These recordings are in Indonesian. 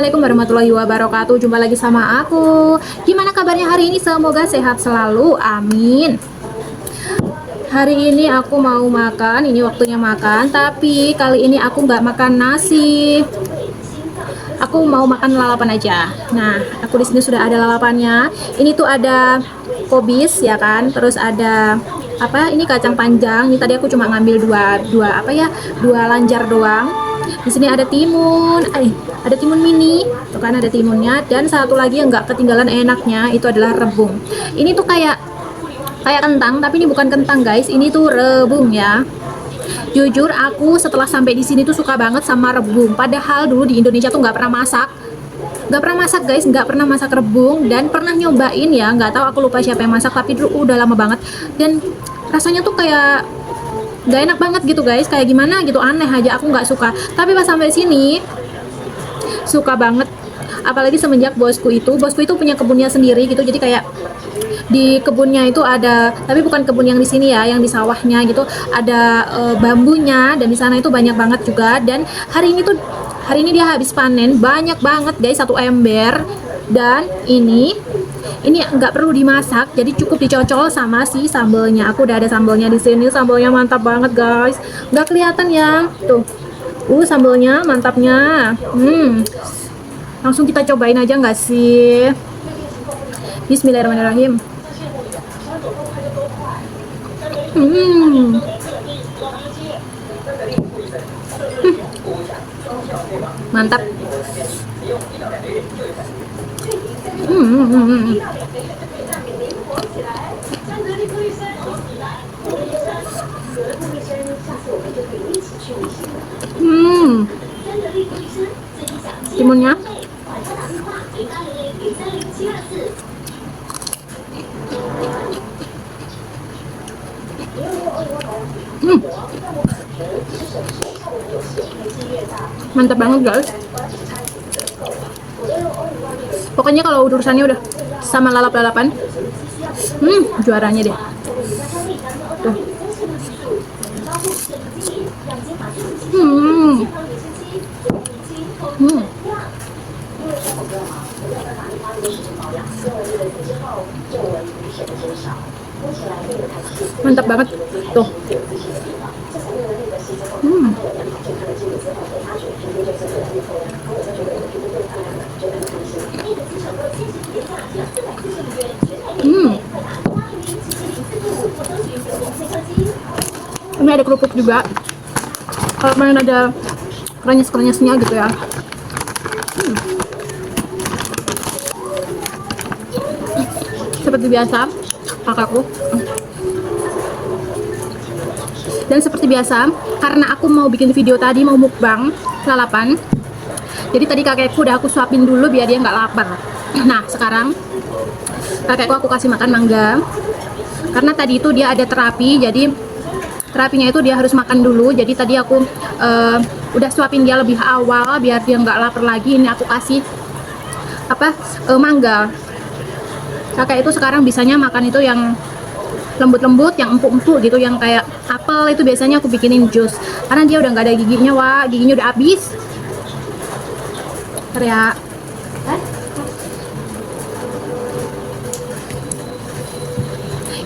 Assalamualaikum warahmatullahi wabarakatuh. Jumpa lagi sama aku. Gimana kabarnya hari ini? Semoga sehat selalu, amin. Hari ini aku mau makan, ini waktunya makan. Tapi kali ini aku nggak makan nasi. Aku mau makan lalapan aja. Nah, aku di sini sudah ada lalapannya. Ini tuh ada kobis ya kan, terus ada apa? Ini kacang panjang. Ini tadi aku cuma ngambil dua lanjar doang. Di sini ada timun, ada timun mini, tuh kan ada timunnya, dan satu lagi yang nggak ketinggalan enaknya itu adalah rebung. Ini tuh kayak kentang, tapi ini bukan kentang guys, ini tuh rebung ya. Jujur aku setelah sampai di sini tuh suka banget sama rebung. Padahal dulu di Indonesia tuh nggak pernah masak guys, nggak pernah masak rebung, dan pernah nyobain ya, nggak tahu aku lupa siapa yang masak, tapi dulu udah lama banget, dan rasanya tuh kayak nggak enak banget gitu guys, kayak gimana gitu, aneh aja, aku nggak suka. Tapi pas sampai sini suka banget, apalagi semenjak bosku itu punya kebunnya sendiri gitu, jadi kayak di kebunnya itu ada, tapi bukan kebun yang di sini ya, yang di sawahnya gitu, ada bambunya, dan di sana itu banyak banget juga. Dan hari ini dia habis panen banyak banget guys, satu ember. Dan ini nggak perlu dimasak, jadi cukup dicocol sama si sambelnya. Aku udah ada sambelnya di sini, sambelnya mantap banget guys, nggak kelihatan ya tuh, sambelnya mantapnya. Langsung kita cobain aja nggak sih? Bismillahirrahmanirrahim. Mantap. Timunnya mantap banget guys. Pokoknya kalau urusannya udah sama lalap-lalapan, juaranya deh. Tuh. Mantap banget tuh. Ini ada kerupuk juga, kalau main ada krenyes-krenyesnya gitu ya. Seperti biasa kakakku, dan seperti biasa karena aku mau bikin video tadi, mau mukbang lalapan, jadi tadi kakekku udah aku suapin dulu biar dia nggak lapar. Nah sekarang kakekku aku kasih makan mangga, karena tadi itu dia ada terapi, jadi terapinya itu dia harus makan dulu. Jadi tadi aku udah suapin dia lebih awal biar dia nggak lapar lagi. Ini aku kasih mangga. Kakek itu sekarang bisanya makan itu yang lembut-lembut, yang empuk-empuk gitu, yang kayak apel itu biasanya aku bikinin jus, karena dia udah nggak ada giginya, giginya udah habis. Ya.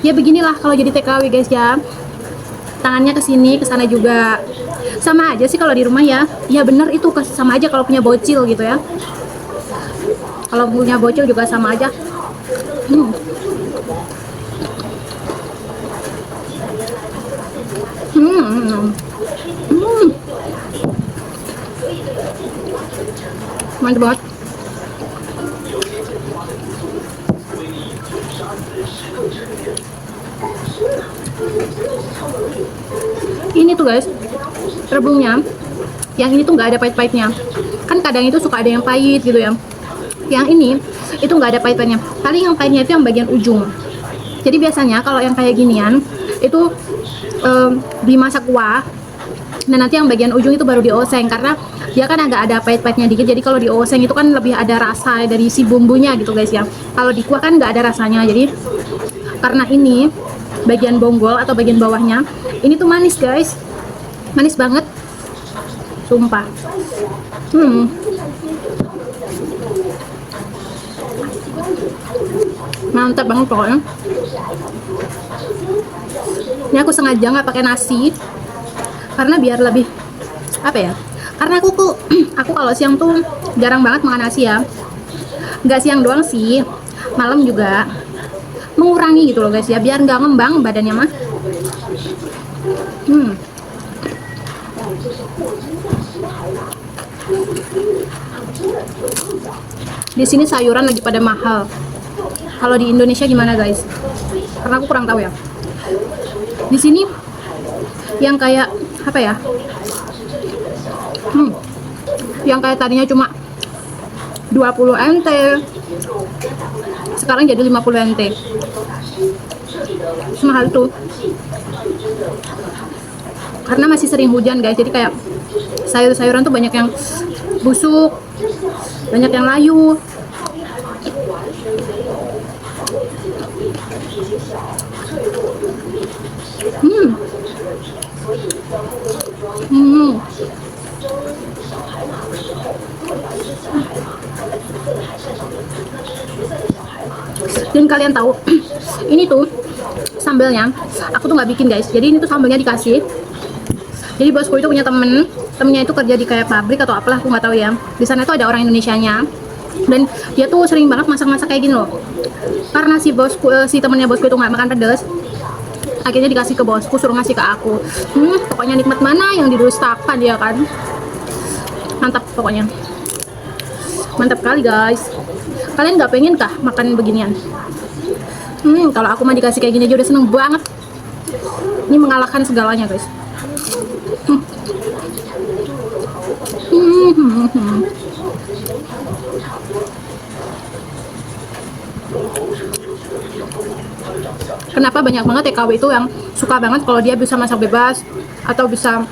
Ya beginilah kalau jadi TKW guys ya, tangannya ke sini ke sana juga, sama aja sih kalau di rumah ya. Ya bener itu, sama aja kalau punya bocil gitu ya, kalau punya bocil juga sama aja. Mantap banget. Ini tuh guys, rebungnya yang ini tuh nggak ada pahit-pahitnya. Kan kadang itu suka ada yang pahit gitu ya, yang ini itu nggak ada pahit-pahitnya. Paling yang pahitnya itu yang bagian ujung. Jadi biasanya kalau yang kayak ginian itu dimasak kuah, nah nanti yang bagian ujung itu baru dioseng, karena dia kan agak ada pahit-pahitnya dikit. Jadi kalau dioseng itu kan lebih ada rasa dari si bumbunya gitu guys ya. Kalau di kuah kan nggak ada rasanya. Jadi karena ini bagian bonggol atau bagian bawahnya ini tuh manis guys, manis banget. sumpah. Mantap banget pokoknya. Ini aku sengaja nggak pakai nasi karena biar lebih apa ya, karena aku kalau siang tuh jarang banget makan nasi ya, nggak siang doang sih, malam juga mengurangi gitu loh guys ya, biar nggak ngembang badannya mah. Di sini sayuran lagi pada mahal. Kalau di Indonesia gimana guys? Karena aku kurang tahu ya. Di sini yang kayak apa ya? Yang kayak tadinya cuma 20 NT, sekarang jadi 50 NT. Semahal itu. Karena masih sering hujan guys, jadi kayak sayur-sayuran tuh banyak yang busuk, banyak yang layu. Dan kalian tahu ini tuh sambelnya aku tuh nggak bikin guys, jadi ini tuh sambelnya dikasih. Jadi bosku itu punya temennya itu kerja di kayak pabrik atau apalah, aku nggak tahu ya. Di sana tuh ada orang Indonesianya dan dia tuh sering banget masak-masak kayak gini loh. Karena si temennya bosku itu nggak makan pedas, akhirnya dikasih ke bosku, suruh ngasih ke aku. Pokoknya nikmat mana yang didustakan dia kan. Mantap pokoknya, mantap kali guys. Kalian nggak pengen kah makan beginian? Kalau aku mah dikasih kayak gini aja udah seneng banget. Ini mengalahkan segalanya guys. Kenapa banyak banget TKW itu yang suka banget kalau dia bisa masak bebas atau bisa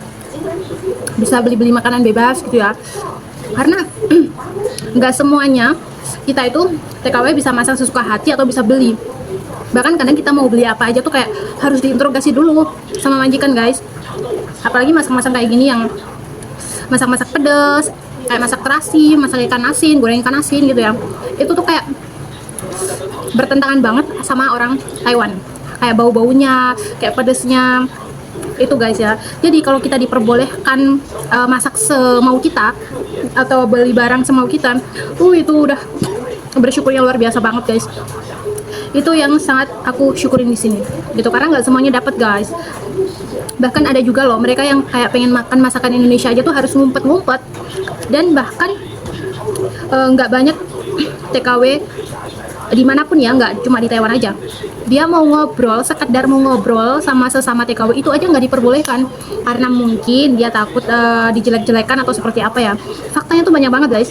beli-beli makanan bebas gitu ya? Karena nggak semuanya kita itu TKW bisa masak sesuka hati atau bisa beli. Bahkan kadang kita mau beli apa aja tuh kayak harus diinterogasi dulu sama majikan guys. Apalagi masak-masak kayak gini yang masak-masak pedas, kayak masak terasi, masak ikan asin, goreng ikan asin gitu ya. Itu tuh kayak bertentangan banget sama orang Taiwan. Kayak bau-baunya, kayak pedesnya itu guys ya. Jadi kalau kita diperbolehkan masak semau kita atau beli barang semau kita, itu udah bersyukurnya luar biasa banget guys. Itu yang sangat aku syukurin di sini gitu, karena nggak semuanya dapat guys. Bahkan ada juga loh mereka yang kayak pengen makan masakan Indonesia aja tuh harus ngumpet-ngumpet, dan bahkan nggak banyak TKW dimanapun ya, nggak cuma di Taiwan aja, dia mau ngobrol, sekedar mau ngobrol sama sesama TKW itu aja nggak diperbolehkan karena mungkin dia takut dijelek-jelekan atau seperti apa ya. Faktanya tuh banyak banget guys.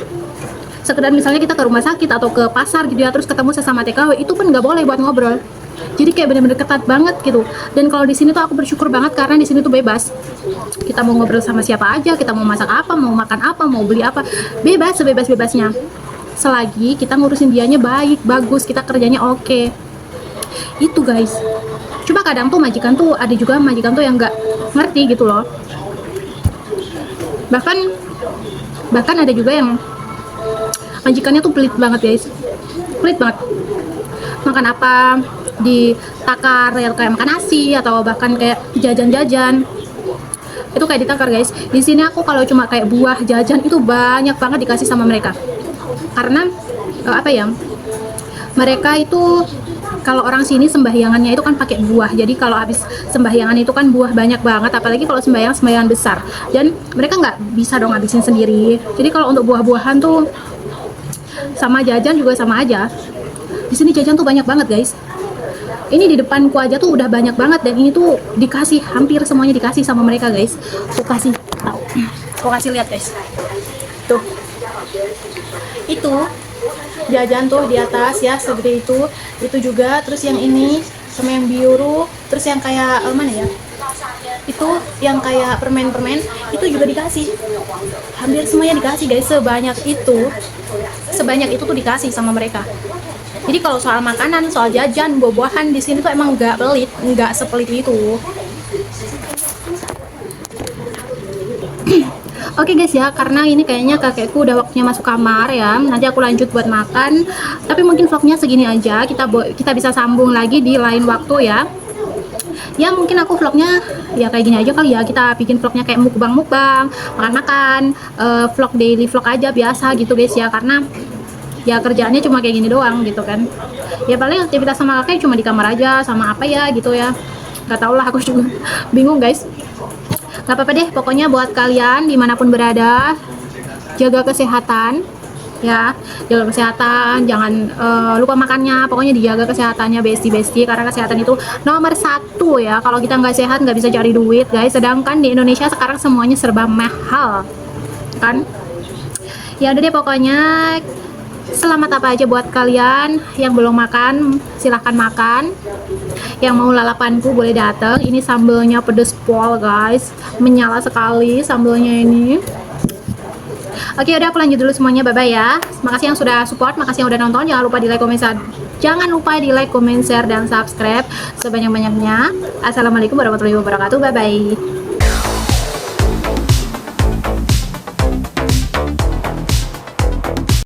Sekedar misalnya kita ke rumah sakit atau ke pasar gitu ya, terus ketemu sesama TKW, itu pun nggak boleh buat ngobrol. Jadi kayak bener-bener ketat banget gitu. Dan kalau di sini tuh aku bersyukur banget karena di sini tuh bebas. Kita mau ngobrol sama siapa aja, kita mau masak apa, mau makan apa, mau beli apa, bebas, sebebas-bebasnya. Selagi kita ngurusin dianya baik, bagus, kita kerjanya oke. Itu guys. Coba kadang tuh majikan tuh ada juga majikan tuh yang nggak ngerti gitu loh. Bahkan ada juga yang majikannya tuh pelit banget guys, pelit banget. Makan apa ditakar ya, kayak makan nasi atau bahkan kayak jajan-jajan itu kayak ditakar guys. Di sini aku kalau cuma kayak buah jajan itu banyak banget dikasih sama mereka, karena apa ya, mereka itu kalau orang sini sembahyangannya itu kan pakai buah. Jadi kalau habis sembahyangan itu kan buah banyak banget, apalagi kalau sembahyang besar, dan mereka nggak bisa dong habisin sendiri. Jadi kalau untuk buah-buahan tuh sama jajan juga sama aja. Di sini jajan tuh banyak banget guys. Ini di depanku aja tuh udah banyak banget, dan ini tuh dikasih, hampir semuanya dikasih sama mereka guys. Aku kasih lihat guys. Tuh. Itu jajan tuh di atas ya, segede itu. Itu juga, terus yang ini sama yang biru, terus yang kayak mana ya? Itu yang kayak permen-permen itu juga dikasih. Hampir semuanya dikasih guys, sebanyak itu tuh dikasih sama mereka. Jadi kalau soal makanan, soal jajan, buah-buahan di sini tuh emang nggak pelit, nggak sepelit itu. Oke guys ya, karena ini kayaknya kakekku udah waktunya masuk kamar ya. Nanti aku lanjut buat makan. Tapi mungkin vlognya segini aja. Kita bisa sambung lagi di lain waktu ya. Ya mungkin aku vlognya ya kayak gini aja kali ya. Kita bikin vlognya kayak mukbang-mukbang, makan-makan, vlog daily vlog aja biasa gitu guys ya. Karena ya kerjaannya cuma kayak gini doang gitu kan. Ya paling aktivitas sama kakek cuma di kamar aja, sama apa ya gitu ya. Gak tau lah, aku juga bingung guys. Gak apa-apa deh, pokoknya buat kalian dimanapun berada, jaga kesehatan ya, jaga kesehatan, jangan lupa makannya, pokoknya dijaga kesehatannya besti, karena kesehatan itu nomor satu ya. Kalau kita nggak sehat nggak bisa cari duit guys, sedangkan di Indonesia sekarang semuanya serba mahal kan. Ya udah deh, pokoknya selamat apa aja buat kalian yang belum makan, silahkan makan. Yang mau lalapanku boleh datang. Ini sambelnya pedes pol guys, menyala sekali sambelnya ini. Oke, udah aku lanjut dulu semuanya, bye bye ya. Makasih yang sudah support, makasih yang udah nonton. Jangan lupa di like, comment, share. Jangan lupa di like, comment, share, dan subscribe sebanyak-banyaknya. Assalamualaikum warahmatullahi wabarakatuh, bye bye.